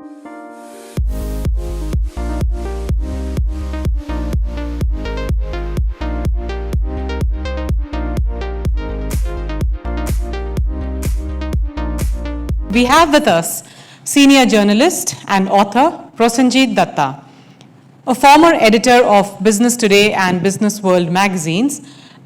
We have with us senior journalist and author Prosenjit Datta, a former editor of Business Today and Business World magazines,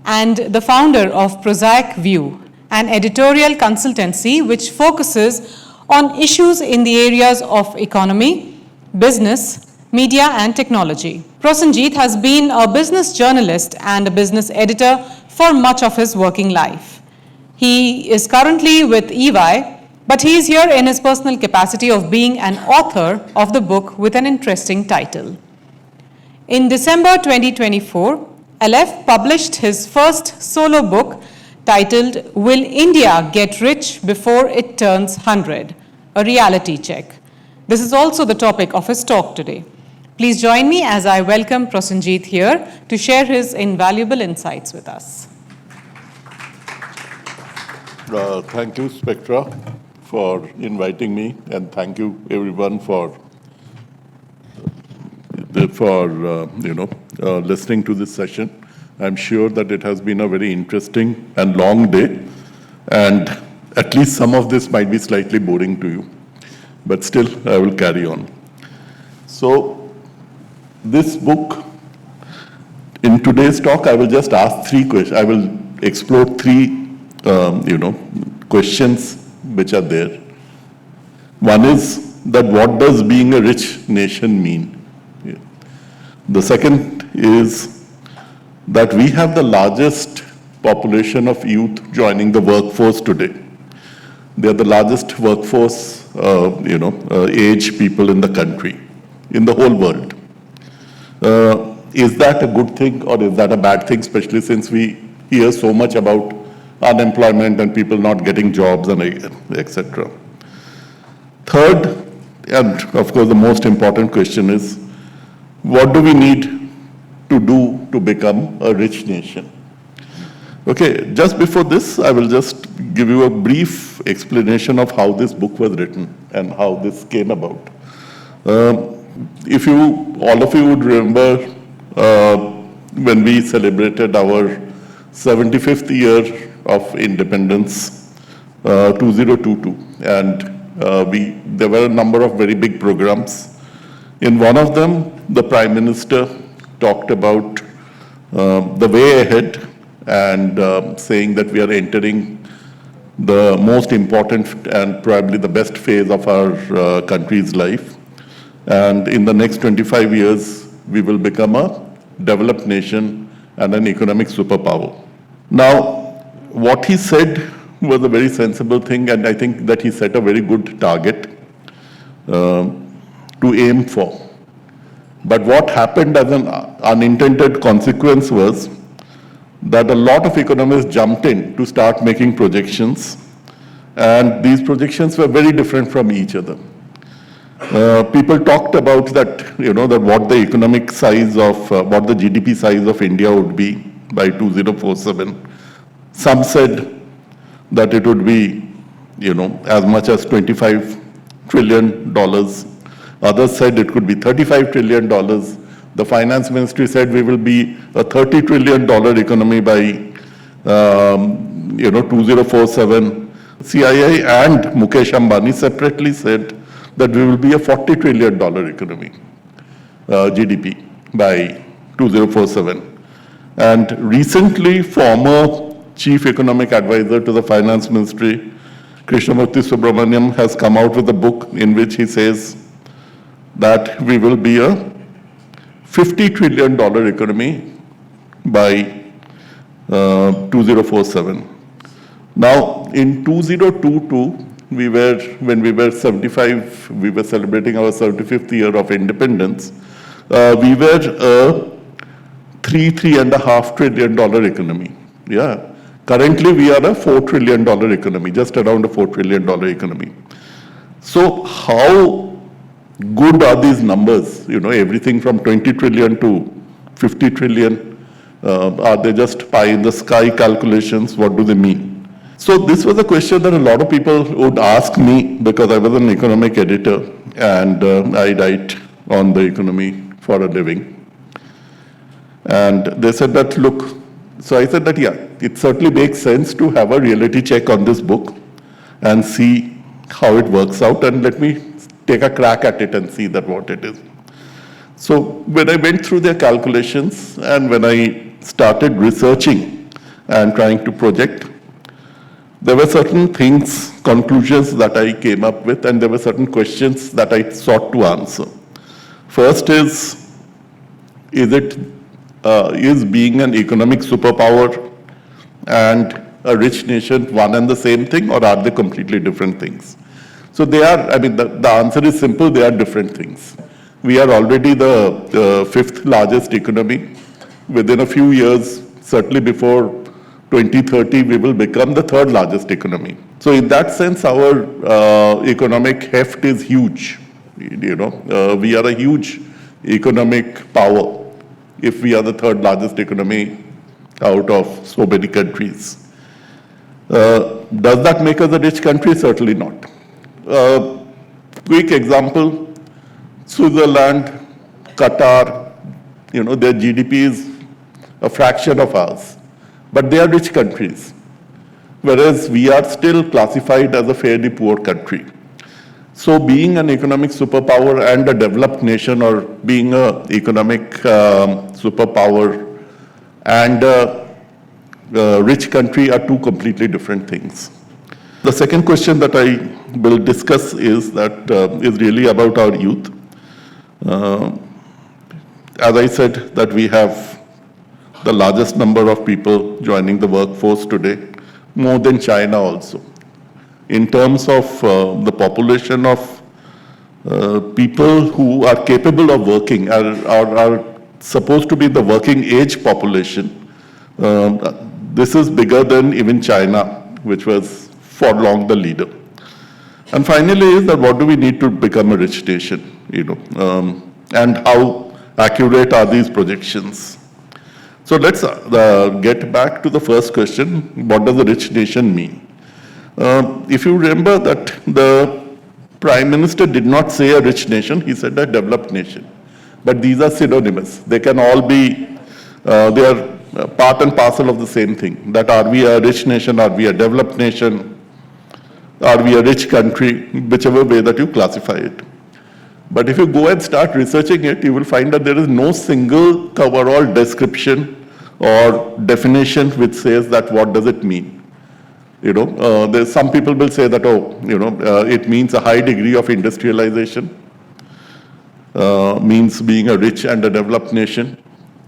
and the founder of Prosaic View, an editorial consultancy which focuses on issues in the areas of economy, business, media, and technology. Prosenjit has been a business journalist and a business editor for much of his working life. He is currently with EY, but he is here in his personal capacity of being an author of the book with an interesting title. In December 2024, Aleph published his first solo book titled Will India Get Rich Before It Turns 100? A reality check. This is also the topic of his talk today. Please join me as I welcome Prosenjit here to share his invaluable insights with us. Thank you, Spectra, for inviting me, and thank you everyone for listening to this session. I'm sure that it has been a very interesting and long day, and at least some of this might be slightly boring to you, but still I will carry on. So this book, in today's talk, I will just ask three questions. I will explore three questions which are there. One is that what does being a rich nation mean? Yeah. The second is that we have the largest population of youth joining the workforce today. They are the largest workforce, age people in the country, in the whole world. Is that a good thing or is that a bad thing, especially since we hear so much about unemployment and people not getting jobs and etc. Third, and of course the most important question is, what do we need to do to become a rich nation? Okay, just before this, I will just give you a brief explanation of how this book was written and how this came about. If all of you would remember when we celebrated our 75th year of independence, 2022, and there were a number of very big programs. In one of them, the Prime Minister talked about the way ahead and saying that we are entering the most important and probably the best phase of our country's life. And in the next 25 years, we will become a developed nation and an economic superpower. Now, what he said was a very sensible thing, and I think that he set a very good target to aim for. But what happened as an unintended consequence was that a lot of economists jumped in to start making projections, and these projections were very different from each other. People talked about that, that what the economic size of, what the GDP size of India would be by 2047. Some said that it would be, as much as $25 trillion. Others said it could be $35 trillion. The finance ministry said we will be a $30 trillion economy by, 2047. CIA and Mukesh Ambani separately said that we will be a $40 trillion economy, GDP, by 2047. And recently, former Chief Economic Advisor to the Finance Ministry, Krishnamurthy Subramaniam, has come out with a book in which he says that we will be a $50 trillion economy by 2047. Now, in 2022, when we were 75, we were celebrating our 75th year of independence, we were a $3.5 trillion economy. Yeah. Currently, we are a $4 trillion economy, just around a $4 trillion economy. So how good are these numbers? Everything from 20 trillion to 50 trillion. Are they just pie in the sky calculations? What do they mean? So this was a question that a lot of people would ask me because I was an economic editor. and I write on the economy for a living. And they said that, look, so I said that, yeah, it certainly makes sense to have a reality check on this book and see how it works out, and let me take a crack at it and see that what it is. So when I went through their calculations and when I started researching and trying to project, there were certain things, conclusions that I came up with, and there were certain questions that I sought to answer. First is being an economic superpower and a rich nation one and the same thing, or are they completely different things? So they are, I mean, the answer is simple, they are different things. We are already the fifth largest economy. Within a few years, certainly before 2030, we will become the third largest economy. So in that sense, our economic heft is huge. We are a huge economic power if we are the third largest economy out of so many countries. Does that make us a rich country? Certainly not. Quick example, Switzerland, Qatar, their GDP is a fraction of ours, but they are rich countries, whereas we are still classified as a fairly poor country. So being an economic superpower and a developed nation, or being an economic superpower and a rich country, are two completely different things. The second question that I will discuss is really about our youth. As I said, that we have the largest number of people joining the workforce today, more than China also. In terms of the population of people who are capable of working, are supposed to be the working age population, this is bigger than even China, which was for long the leader. And finally is that what do we need to become a rich nation, and how accurate are these projections? So let's get back to the first question, what does a rich nation mean? If you remember that the Prime Minister did not say a rich nation, he said a developed nation. But these are synonymous. They can all be, they are part and parcel of the same thing. That are we a rich nation, are we a developed nation, are we a rich country, whichever way that you classify it. But if you go and start researching it, you will find that there is no single coverall description or definition which says that what does it mean. There's some people will say that, it means a high degree of industrialization, means being a rich and a developed nation.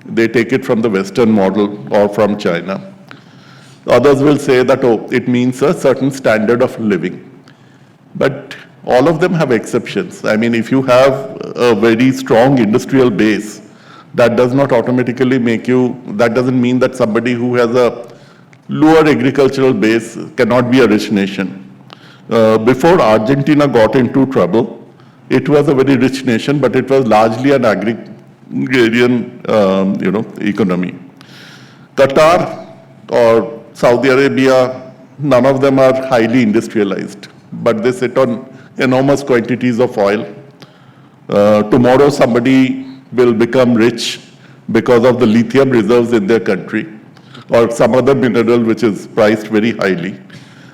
They take it from the Western model or from China. Others will say that, it means a certain standard of living. But all of them have exceptions. I mean, if you have a very strong industrial base, that does not automatically that doesn't mean that somebody who has a lower agricultural base cannot be a rich nation. Before Argentina got into trouble, it was a very rich nation, but it was largely an agrarian, economy. Qatar or Saudi Arabia, none of them are highly industrialized, but they sit on enormous quantities of oil. Tomorrow somebody will become rich because of the lithium reserves in their country, or some other mineral which is priced very highly.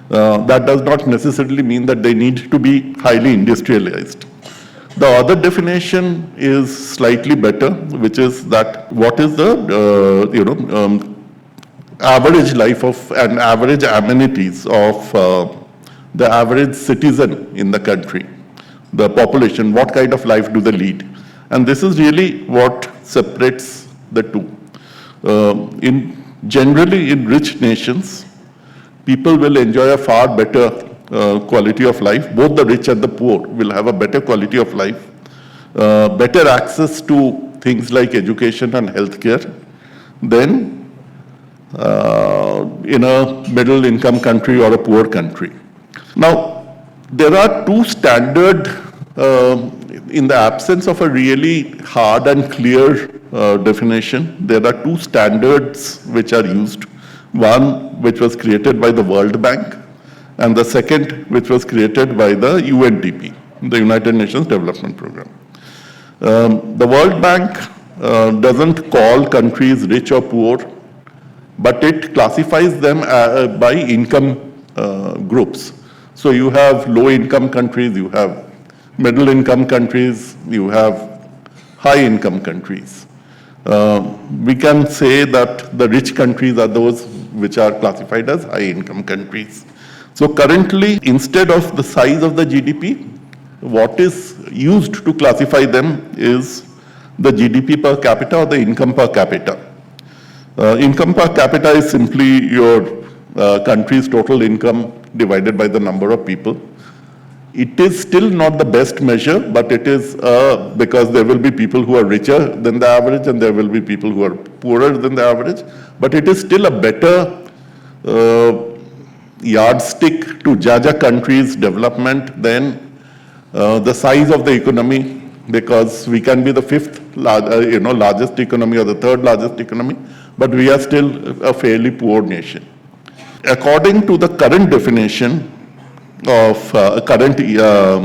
That does not necessarily mean that they need to be highly industrialized. The other definition is slightly better, which is that what is the average life of and average amenities of the average citizen in the country, the population, what kind of life do they lead? And this is really what separates the two. Generally, in rich nations, people will enjoy a far better quality of life. Both the rich and the poor will have a better quality of life, better access to things like education and healthcare than in a middle income country or a poor country. Now, there are two standard, in the absence of a really hard and clear definition, there are two standards which are used. One which was created by the World Bank, and the second which was created by the UNDP. the United Nations Development Program. The World Bank doesn't call countries rich or poor, but it classifies them by income groups. So you have low-income countries, you have middle-income countries, you have high-income countries. We can say that the rich countries are those which are classified as high-income countries. So currently, instead of the size of the GDP, what is used to classify them is the GDP per capita or the income per capita. Income per capita is simply your country's total income divided by the number of people. It is still not the best measure, but it is because there will be people who are richer than the average and there will be people who are poorer than the average. But it is still a better yardstick to judge a country's development than the size of the economy, because we can be the fifth largest economy or the third largest economy, but we are still a fairly poor nation. According to the current definition of current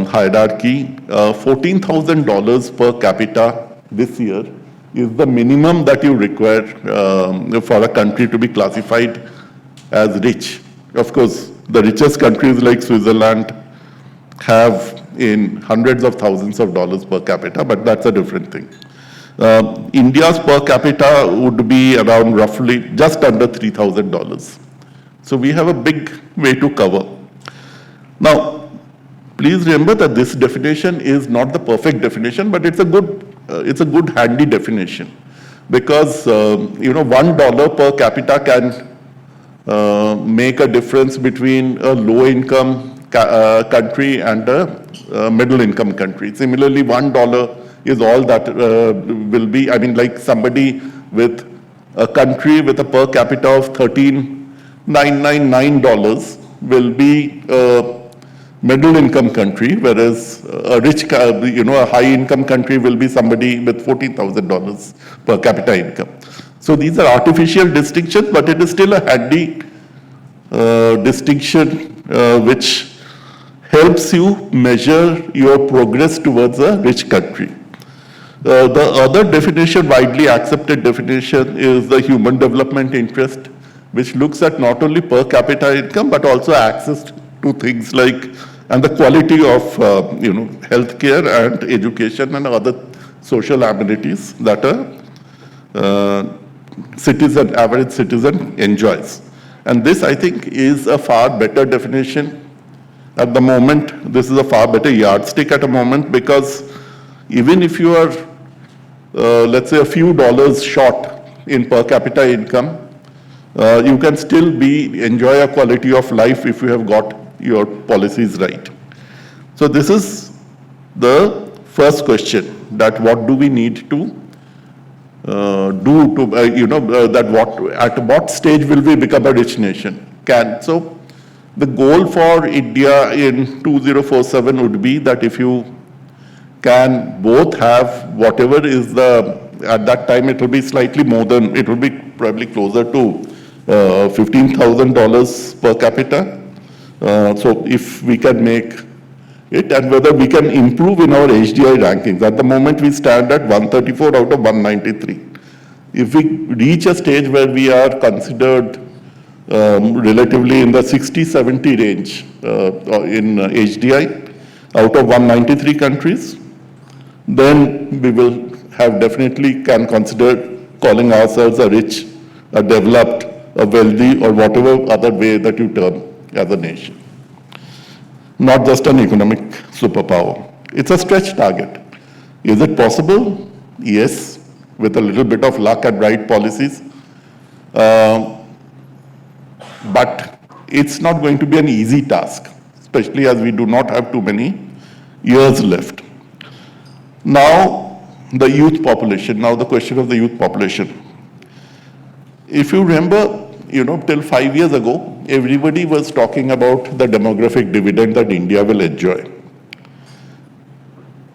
hierarchy, $14,000 per capita this year is the minimum that you require for a country to be classified as rich. Of course, the richest countries like Switzerland have in hundreds of thousands of dollars per capita, but that's a different thing. India's per capita would be around roughly just under $3,000. So we have a big way to cover. Now, please remember that this definition is not the perfect definition, but it's a good handy definition, because $1 per capita can make a difference between a low-income country and a middle-income country. Similarly, $1 is all that will be. I mean, like somebody with a country with a per capita of $13,999 will be a middle-income country, whereas a rich, a high-income country will be somebody with $14,000 per capita income. So these are artificial distinctions, but it is still a handy distinction which helps you measure your progress towards a rich country. The other definition, widely accepted definition, is the human development interest, which looks at not only per capita income, but also access to things like, and the quality of, healthcare and education and other social amenities that a average citizen enjoys. And this, I think, is a far better definition at the moment. This is a far better yardstick at the moment, because even if you are, let's say, a few dollars short in per capita income, you can still enjoy a quality of life if you have got your policies right. So this is the first question, that what do we need to do to, at what stage will we become a rich nation? So the goal for India in 2047 would be that if you can both have whatever is at that time it will be slightly more than, it will be probably closer to $15,000 per capita. So if we can make it, and whether we can improve in our HDI rankings. At the moment we stand at 134 out of 193. If we reach a stage where we are considered relatively in the 60-70 range in HDI out of 193 countries, then we will have definitely can consider calling ourselves a rich, a developed, a wealthy, or whatever other way that you term as a nation. Not just an economic superpower. It's a stretch target. Is it possible? Yes, with a little bit of luck and right policies. But it's not going to be an easy task, especially as we do not have too many years left. Now, the youth population. Now, the question of the youth population. If you remember, till 5 years ago, everybody was talking about the demographic dividend that India will enjoy.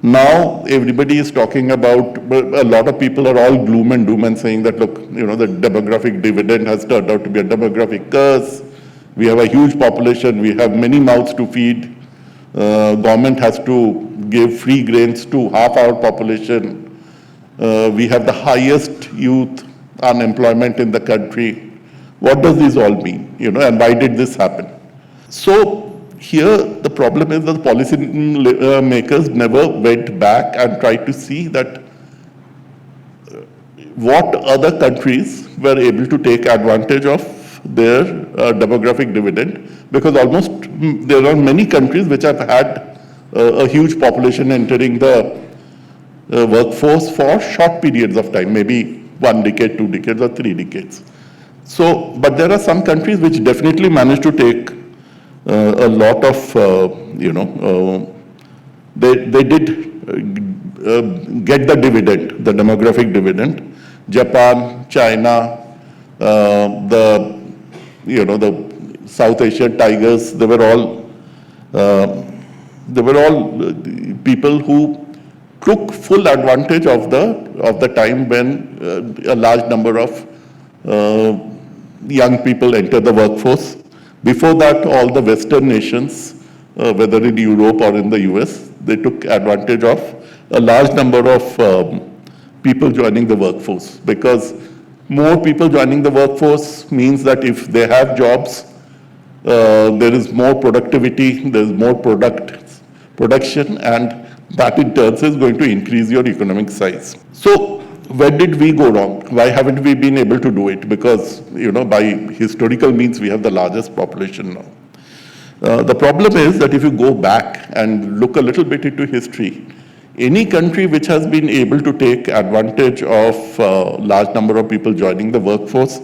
Now, everybody is talking about, a lot of people are all gloom and doom and saying that, look, the demographic dividend has turned out to be a demographic curse. We have a huge population. We have many mouths to feed. Government has to give free grains to half our population. We have the highest youth unemployment in the country. What does this all mean? And why did this happen? So here the problem is that the policy makers never went back and tried to see that what other countries were able to take advantage of their demographic dividend, because almost there are many countries which have had a huge population entering the workforce for short periods of time, maybe 1 decade, 2 decades, or 3 decades. So, but there are some countries which definitely managed to take a lot of, they did get the dividend, the demographic dividend. Japan, China, the South Asian tigers, they were all people who took full advantage of the time when a large number of young people entered the workforce. Before that, all the Western nations, whether in Europe or in the US, they took advantage of a large number of people joining the workforce, because more people joining the workforce means that if they have jobs, there is more productivity, there is more production, and that in turn is going to increase your economic size. So where did we go wrong? Why haven't we been able to do it? Because, by historical means, we have the largest population now. The problem is that if you go back and look a little bit into history, any country which has been able to take advantage of a large number of people joining the workforce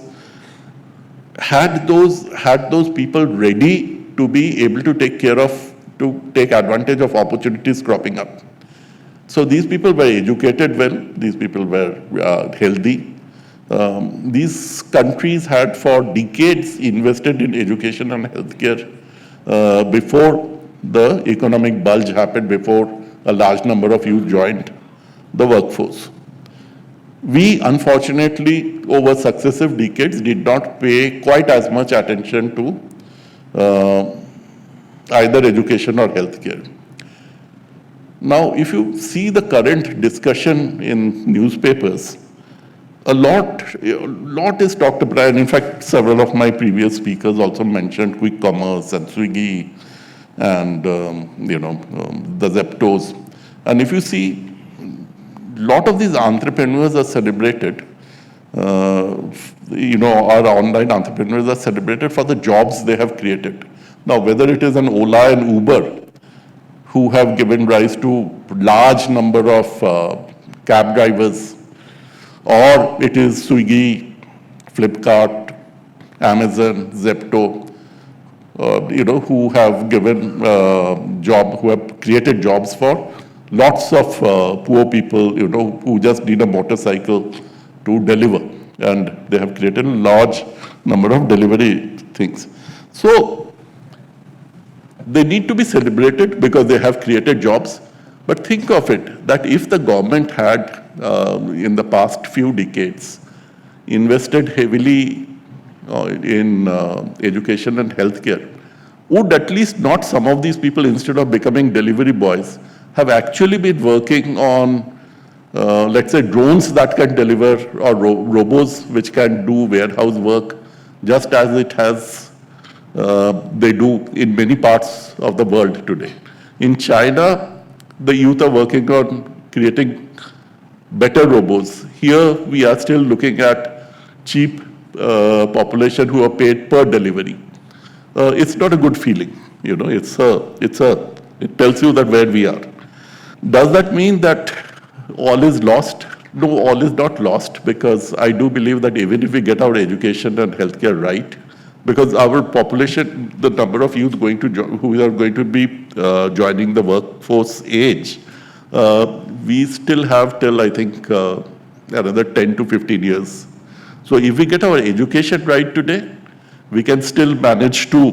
had those people ready to be able to take advantage of opportunities cropping up. So these people were educated well, these people were healthy. These countries had for decades invested in education and healthcare before the economic bulge happened, before a large number of youth joined the workforce. We, unfortunately, over successive decades, did not pay quite as much attention to either education or healthcare. Now, if you see the current discussion in newspapers, a lot is talked about, and in fact, several of my previous speakers also mentioned quick commerce and Swiggy and the Zeptos. And if you see, a lot of these entrepreneurs are celebrated, our online entrepreneurs are celebrated for the jobs they have created. Now, whether it is an Ola and Uber, who have given rise to large number of cab drivers, or it is Swiggy, Flipkart, Amazon, Zepto, who have given who have created jobs for lots of poor people, who just need a motorcycle to deliver, and they have created a large number of delivery things. So they need to be celebrated because they have created jobs. But think of it, that if the government had, in the past few decades, invested heavily in education and healthcare, would at least not some of these people, instead of becoming delivery boys, have actually been working on, let's say, drones that can deliver, or robots which can do warehouse work, just as it has, they do in many parts of the world today. In China, the youth are working on creating better robots. Here, we are still looking at cheap population who are paid per delivery. It's not a good feeling, it tells you that where we are. Does that mean that all is lost? No, all is not lost, because I do believe that even if we get our education and healthcare right, because our population, the number of youth who are going to be joining the workforce age, we still have till, I think, another 10 to 15 years. So if we get our education right today, we can still manage to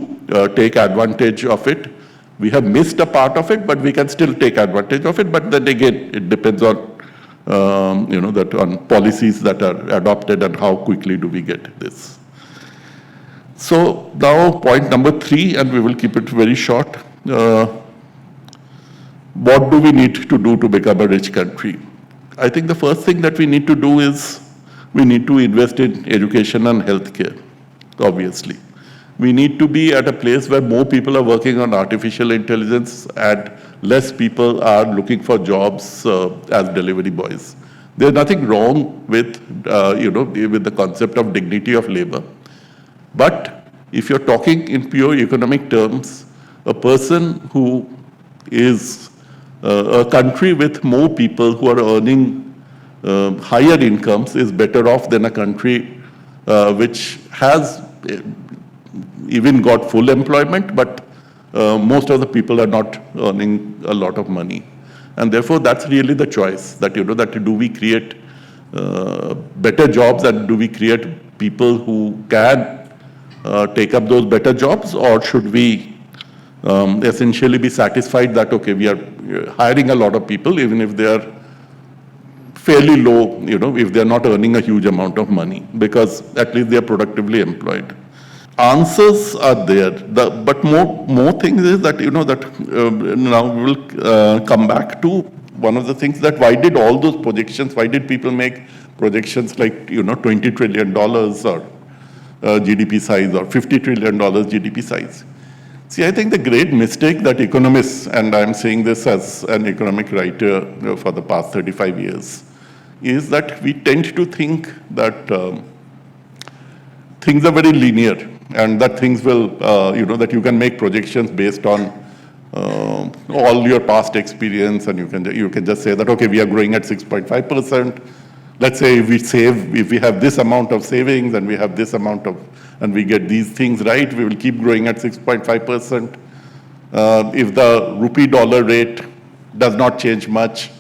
take advantage of it. We have missed a part of it, but we can still take advantage of it. But then again, it depends on, on policies that are adopted and how quickly do we get this. So now point number 3, and we will keep it very short. what do we need to do to become a rich country? I think the first thing that we need to do is we need to invest in education and healthcare, obviously. We need to be at a place where more people are working on artificial intelligence and less people are looking for jobs as delivery boys. There's nothing wrong with, with the concept of dignity of labor. But if you're talking in pure economic terms, a person who is a country with more people who are earning higher incomes is better off than a country which has even got full employment, but most of the people are not earning a lot of money. And therefore, that's really the choice, that, that do we create better jobs and do we create people who can take up those better jobs, or should we essentially be satisfied that, okay, we are hiring a lot of people, even if they are fairly low, if they're not earning a huge amount of money, because at least they're productively employed. Answers are there, but more things is that, now we will come back to one of the things, that why did all those projections, why did people make projections like, $20 trillion or GDP size, or $50 trillion GDP size? See, I think the great mistake that economists, and I'm saying this as an economic writer for the past 35 years, is that we tend to think that things are very linear, and that things will, that you can make projections based on all your past experience, and you can just say that, okay, we are growing at 6.5%. Let's say if we have this amount of savings and we have this amount of, and we get these things right, we will keep growing at 6.5%. If the rupee dollar rate does not change much,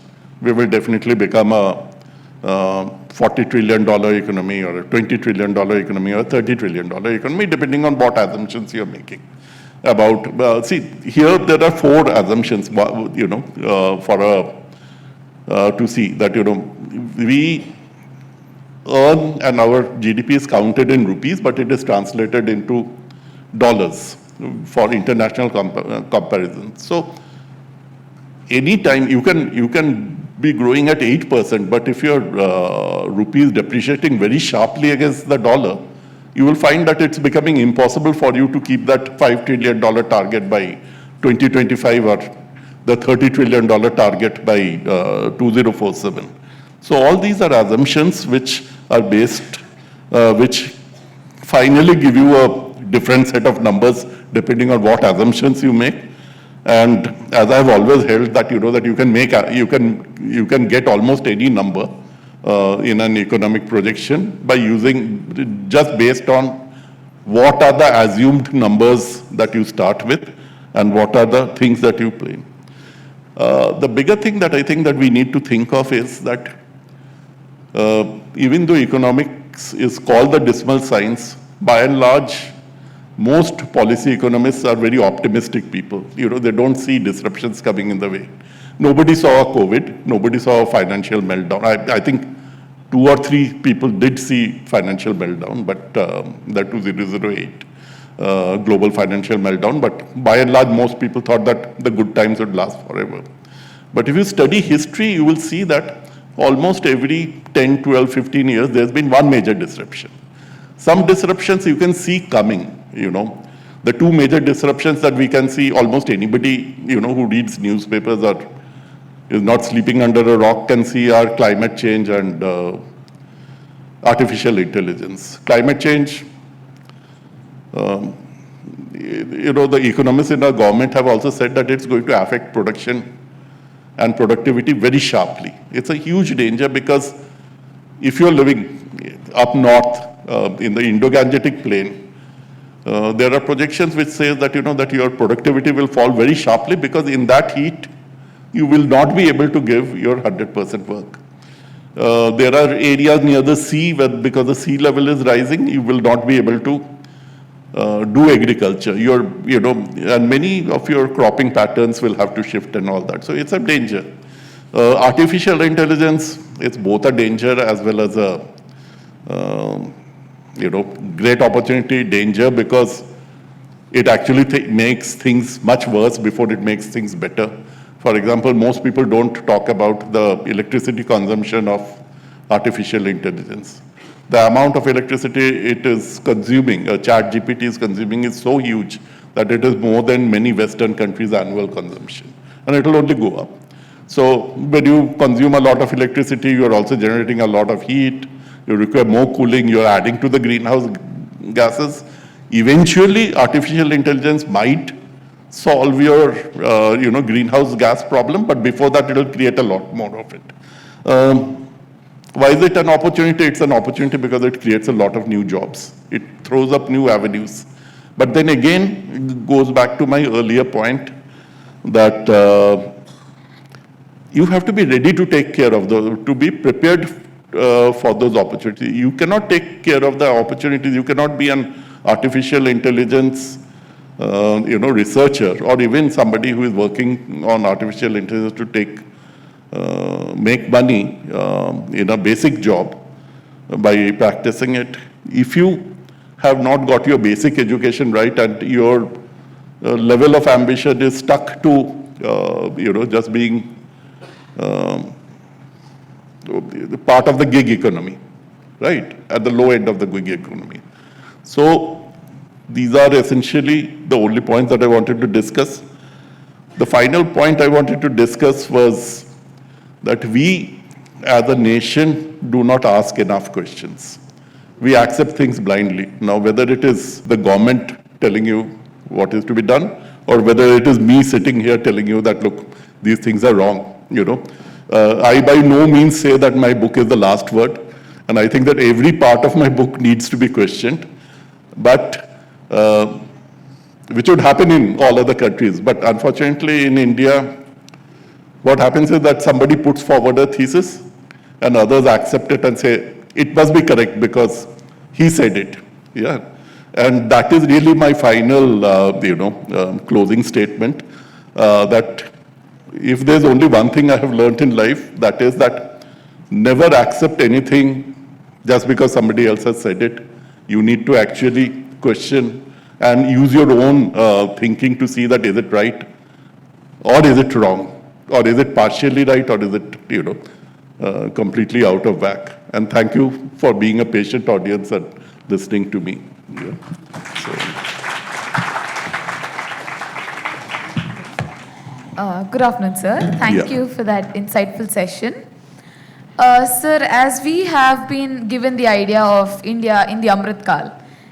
we will definitely become a $40 trillion economy, or a $20 trillion economy, or a $30 trillion economy, depending on what assumptions you're making. About, see, here there are 4 assumptions, for to see that, we earn, and our GDP is counted in rupees, but it is translated into dollars for international comparison. So anytime you can be growing at 8%, but if your rupee is depreciating very sharply against the dollar, you will find that it's becoming impossible for you to keep that $5 trillion target by 2025, or the $30 trillion target by 2047. So all these are assumptions which are based, which finally give you a different set of numbers depending on what assumptions you make. And as I've always held that, that you can get almost any number in an economic projection by using, just based on what are the assumed numbers that you start with and what are the things that you play. The bigger thing that I think that we need to think of is that even though economics is called the dismal science, by and large, most policy economists are very optimistic people. They don't see disruptions coming in the way. Nobody saw a COVID. Nobody saw a financial meltdown. I think 2 or 3 people did see financial meltdown, but that 2008 global financial meltdown. But by and large, most people thought that the good times would last forever. But if you study history, you will see that almost every 10, 12, 15 years, there's been one major disruption. Some disruptions you can see coming. The 2 major disruptions that we can see, almost anybody, who reads newspapers or is not sleeping under a rock can see, are climate change and artificial intelligence. Climate change, the economists in our government have also said that it's going to affect production and productivity very sharply. It's a huge danger, because if you're living up north in the Indo-Gangetic plain, there are projections which say that, that your productivity will fall very sharply, because in that heat, you will not be able to give your 100% work. There are areas near the sea where, because the sea level is rising, you will not be able to do agriculture. And many of your cropping patterns will have to shift and all that. So it's a danger. Artificial intelligence, it's both a danger as well as a great opportunity. Danger because it actually makes things much worse before it makes things better. For example, most people don't talk about the electricity consumption of artificial intelligence. The amount of electricity it is consuming, ChatGPT is consuming, is so huge that it is more than many Western countries' annual consumption. And it will only go up. So when you consume a lot of electricity, you are also generating a lot of heat, you require more cooling, you're adding to the greenhouse gases. Eventually, artificial intelligence might solve your greenhouse gas problem, but before that, it will create a lot more of it. Why is it an opportunity? It's an opportunity because it creates a lot of new jobs. It throws up new avenues. But then again, it goes back to my earlier point that you have to be ready to take care of those, to be prepared for those opportunities. You cannot take care of the opportunities. You cannot be an artificial intelligence researcher, or even somebody who is working on artificial intelligence to make money in a basic job by practicing it. If you have not got your basic education right and your level of ambition is stuck to just being part of the gig economy, right, at the low end of the gig economy. So these are essentially the only points that I wanted to discuss. The final point I wanted to discuss was that we, as a nation, do not ask enough questions. We accept things blindly. Now, whether it is the government telling you what is to be done, or whether it is me sitting here telling you that, look, these things are wrong, I by no means say that my book is the last word, and I think that every part of my book needs to be questioned, but which would happen in all other countries. But unfortunately, in India, what happens is that somebody puts forward a thesis and others accept it and say, it must be correct because he said it. Yeah. And that is really my final, closing statement, that if there's only one thing I have learned in life, that is that never accept anything just because somebody else has said it. You need to actually question and use your own thinking to see that is it right or is it wrong, or is it partially right, or is it completely out of whack. And thank you for being a patient audience and listening to me. Yeah. Good afternoon, sir. Thank you for that insightful session. Sir, as we have been given the idea of India in the Amrit Kal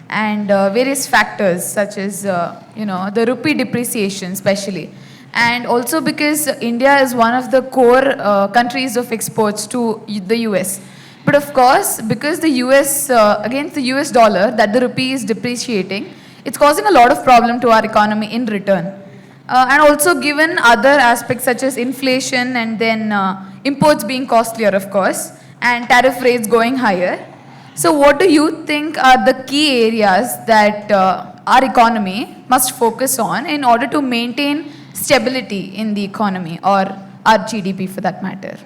and various factors such as, the rupee depreciation especially, and also because India is one of the core countries of exports to the US. But of course, because the US, against the US dollar, that the rupee is depreciating, it's causing a lot of problem to our economy in return. And also given other aspects such as inflation and then imports being costlier, of course, and tariff rates going higher. So what do you think are the key areas that our economy must focus on in order to maintain stability in the economy, or our GDP for that matter?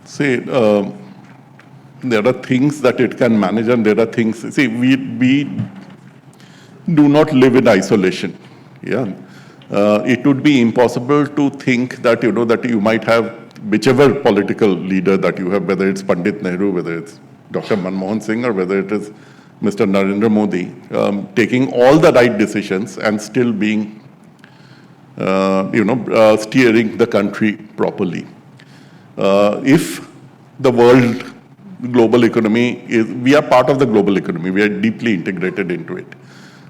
See, there are things that it can manage and there are things, see, we do not live in isolation. Yeah. It would be impossible to think that, that you might have whichever political leader that you have, whether it's Pandit Nehru, whether it's Dr. Manmohan Singh, or whether it is Mr. Narendra Modi, taking all the right decisions and still being, steering the country properly. If the world global economy we are part of the global economy, we are deeply integrated into it.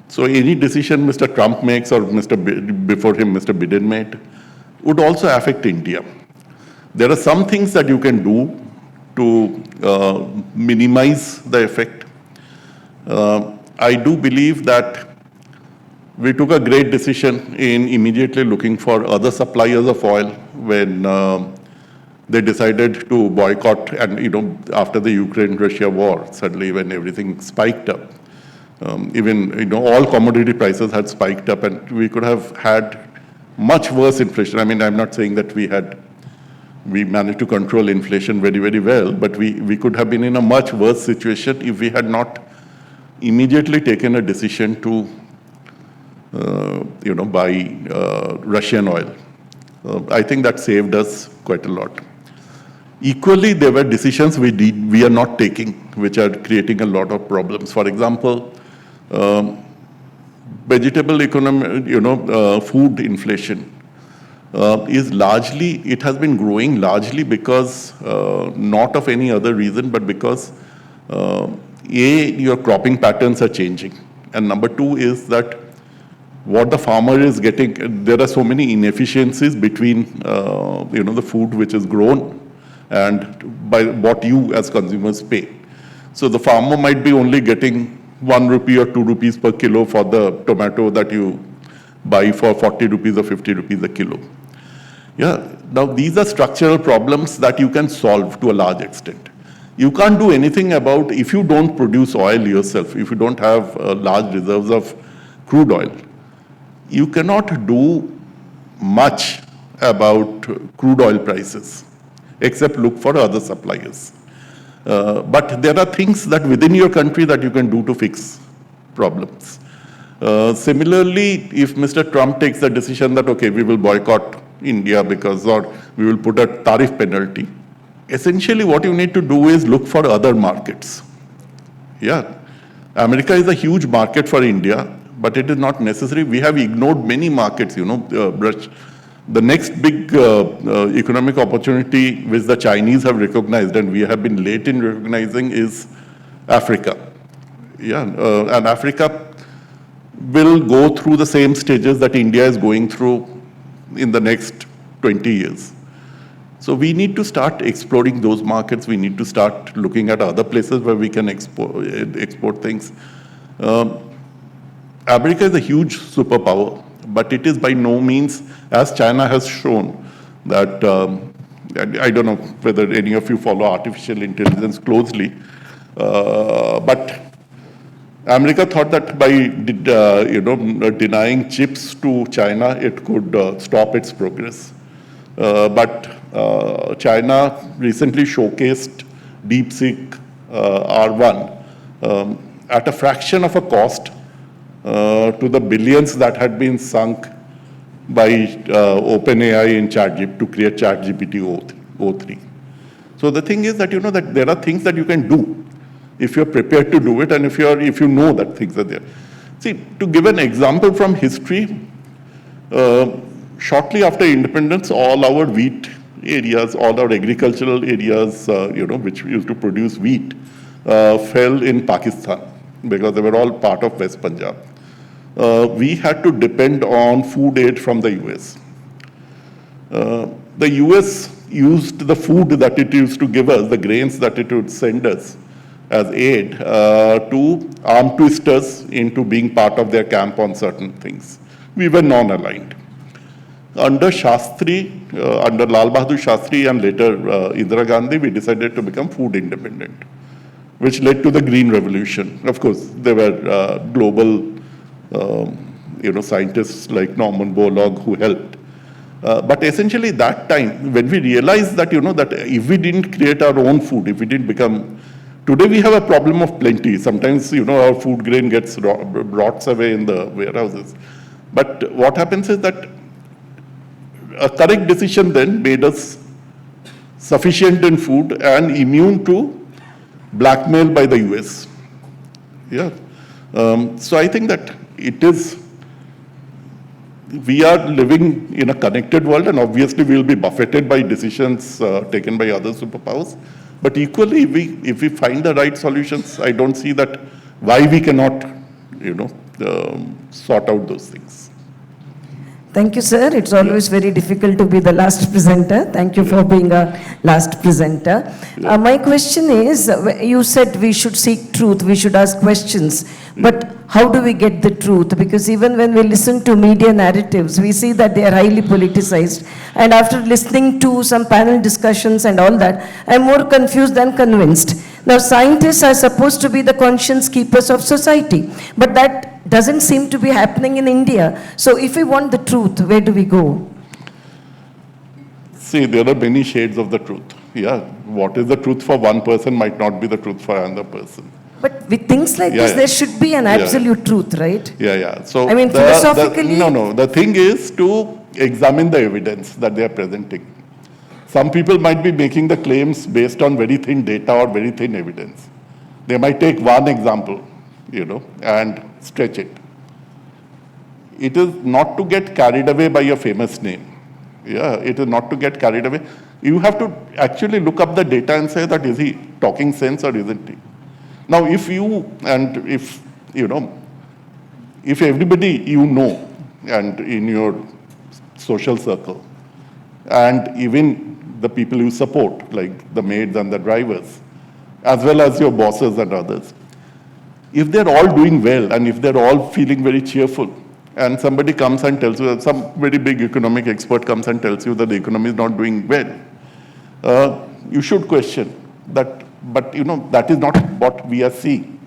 So any decision Mr. Trump makes or before him Mr. Biden made would also affect India. There are some things that you can do to minimize the effect. I do believe that we took a great decision in immediately looking for other suppliers of oil when they decided to boycott, and after the Ukraine-Russia war, suddenly when everything spiked up, even all commodity prices had spiked up, and we could have had much worse inflation. I mean, I'm not saying that we managed to control inflation very, very well, but we could have been in a much worse situation if we had not immediately taken a decision to buy Russian oil. I think that saved us quite a lot. Equally, there were decisions we are not taking, which are creating a lot of problems. For example, vegetable economy, food inflation is largely, it has been growing largely because, not of any other reason, but because, your cropping patterns are changing. And number two is that what the farmer is getting, there are so many inefficiencies between, the food which is grown and by what you as consumers pay. So the farmer might be only getting 1 rupee or 2 rupees per kilo for the tomato that you buy for 40 rupees or 50 rupees a kilo. Yeah, now these are structural problems that you can solve to a large extent. You can't do anything about, if you don't produce oil yourself, if you don't have large reserves of crude oil, you cannot do much about crude oil prices, except look for other suppliers. But there are things that within your country that you can do to fix problems. Similarly, if Mr. Trump takes the decision that, okay, we will boycott India because, or we will put a tariff penalty, essentially what you need to do is look for other markets. Yeah, America is a huge market for India, but it is not necessary. We have ignored many markets, The next big economic opportunity which the Chinese have recognized and we have been late in recognizing is Africa. Yeah, and Africa will go through the same stages that India is going through in the next 20 years. So we need to start exploring those markets. We need to start looking at other places where we can export things. America is a huge superpower, but it is by no means, as China has shown, that, I don't know whether any of you follow artificial intelligence closely, but America thought that by denying chips to China, it could stop its progress. But China recently showcased DeepSeek R1 at a fraction of a cost to the billions that had been sunk by OpenAI in ChatGPT to create ChatGPT o3. So the thing is that that there are things that you can do if you're prepared to do it and if you know that things are there. See, to give an example from history, shortly after independence, all our wheat areas, all our agricultural areas, which used to produce wheat, fell in Pakistan because they were all part of West Punjab. We had to depend on food aid from the US. The US used the food that it used to give us, the grains that it would send us as aid, to arm twisters into being part of their camp on certain things. We were non-aligned. Under Shastri, under Lal Bahadur Shastri and later Indira Gandhi, we decided to become food independent, which led to the Green Revolution. Of course, there were global, scientists like Norman Borlaug who helped. But essentially that time, when we realized that, that if we didn't create our own food, if we didn't become, today we have a problem of plenty. Sometimes, our food grain gets brought away in the warehouses. But what happens is that a correct decision then made us sufficient in food and immune to blackmail by the US. Yeah. So I think that we are living in a connected world and obviously we'll be buffeted by decisions taken by other superpowers. But equally, if we find the right solutions, I don't see that why we cannot, sort out those things. Thank you, sir. It's always very difficult to be the last presenter. Thank you for being a last presenter. My question is, you said we should seek truth, we should ask questions, but how do we get the truth? Because even when we listen to media narratives, we see that they are highly politicized. And after listening to some panel discussions and all that, I'm more confused than convinced. Now, scientists are supposed to be the conscience keepers of society, but that doesn't seem to be happening in India. So if we want the truth, where do we go? See, there are many shades of the truth. Yeah, what is the truth for one person might not be the truth for another person. But with things like this, there should be an absolute truth, right? Yeah. So I mean, philosophically... the thing is to examine the evidence that they are presenting. Some people might be making the claims based on very thin data or very thin evidence. They might take one example, and stretch it. It is not to get carried away by your famous name. Yeah, it is not to get carried away. You have to actually look up the data and say that is he talking sense or isn't he? Now, if everybody and in your social circle, and even the people you support, like the maids and the drivers, as well as your bosses and others, if they're all doing well and if they're all feeling very cheerful, and somebody comes and tells you, that some very big economic expert comes and tells you that the economy is not doing well, you should question that, but that is not what we are seeing.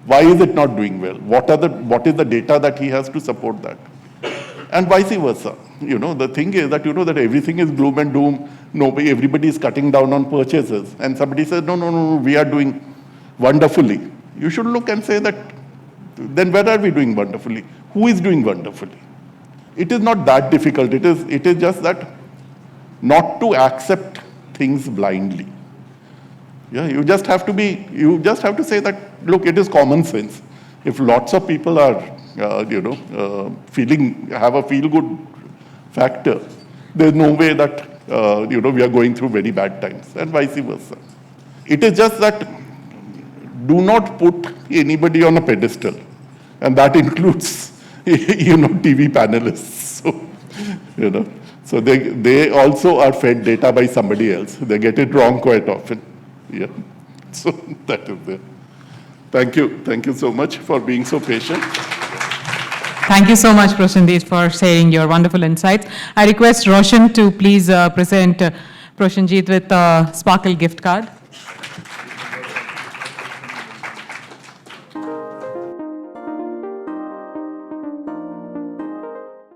Why is it not doing well? What is the data that he has to support that? And vice versa. The thing is that that everything is gloom and doom. Everybody is cutting down on purchases. And somebody says, no, we are doing wonderfully. You should look and say that, then where are we doing wonderfully? Who is doing wonderfully? It is not that difficult. It is just that not to accept things blindly. Yeah, you just have to say that, look, it is common sense. If lots of people are, have a feel-good factor, there's no way that, we are going through very bad times, and vice versa. It is just that do not put anybody on a pedestal, and that includes, TV panelists. So they also are fed data by somebody else. They get it wrong quite often. Yeah. So that is there. Thank you. Thank you so much for being so patient. Thank you so much, Prosenjit, for sharing your wonderful insights. I request Roshan to please present Prosenjit with a Sparkle gift card.